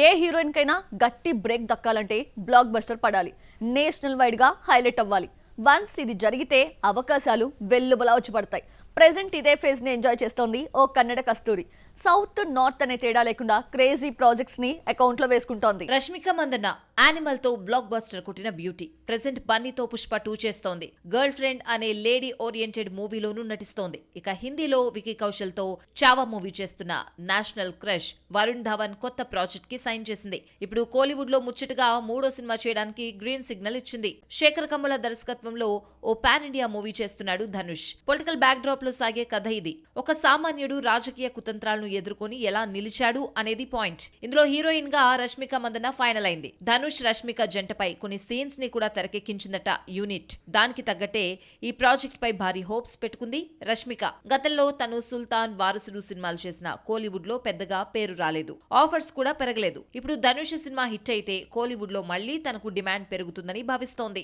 ఏ heroine కైనా గట్టి break దక్కాలంటే block buster పడాలి, నేషనల్ వైడ్ గా హైలైట్ అవ్వాలి. వన్స్ ఇది జరిగితే అవకాశాలు వెల్లువలా వచ్చి పడతాయి. ప్రెజెంట్ ఇదే ఫేజ్ ని ఎంజాయ్ చేస్తోంది ఓ కన్నడ కస్తూరి. సౌత్ నార్త్ అనే తేడా లేకుండా క్రేజీ ప్రాజెక్ట్స్ ని అకౌంట్ లో వేసుకుంటోంది. రష్మిక మందన్న యానిమల్ తో బ్లాక్ బస్టర్ కొట్టిన బ్యూటీ. ప్రెజెంట్ బన్నీతో పుష్ప 2 చేస్తోంది. గర్ల్ ఫ్రెండ్ అనే లేడీ ఓరియంటెడ్ మూవీలోనూ నటిస్తోంది. ఇక హిందీలో వికీ కౌశల్ తో చావా మూవీ చేస్తున్న నేషనల్ క్రష్ వరుణ్ ధవన్ కొత్త ప్రాజెక్ట్ కి సైన్ చేసింది. ఇప్పుడు కోలీవుడ్ లో ముచ్చటగా 3వ సినిమా చేయడానికి గ్రీన్ సిగ్నల్ ఇచ్చింది. శేఖర్ కమ్ముల దర్శకత్వంలో ఓ పాన్ ఇండియా మూవీ చేస్తున్నాడు ధనుష్. పొలిటికల్ బ్యాక్ డ్రాప్ లో సాగే కథ ఇది. ఒక సామాన్యుడు రాజకీయ కుతంత్రాలను ఎదుర్కొని ఎలా నిలిచాడు అనేది పాయింట్. ఇందులో హీరోయిన్ గా రష్మిక మందన్న ఫైనల్ అయింది. ధనుష్ రష్మిక జంటపై కొన్ని సీన్స్ ని కూడా తెరకెక్కించిందట యూనిట్. దానికి తగ్గట్టే ఈ ప్రాజెక్ట్ పై భారీ హోప్స్ పెట్టుకుంది రష్మిక. గతంలో తను సుల్తాన్, వారసుడు సినిమాలు చేసిన కోలీవుడ్ లో పెద్దగా పేరు రాలేదు, ఆఫర్స్ కూడా పెరగలేదు. ఇప్పుడు ధనుష్ సినిమా హిట్ అయితే కోలీవుడ్ లో మళ్లీ తనకు డిమాండ్ పెరుగుతుందని భావిస్తోంది.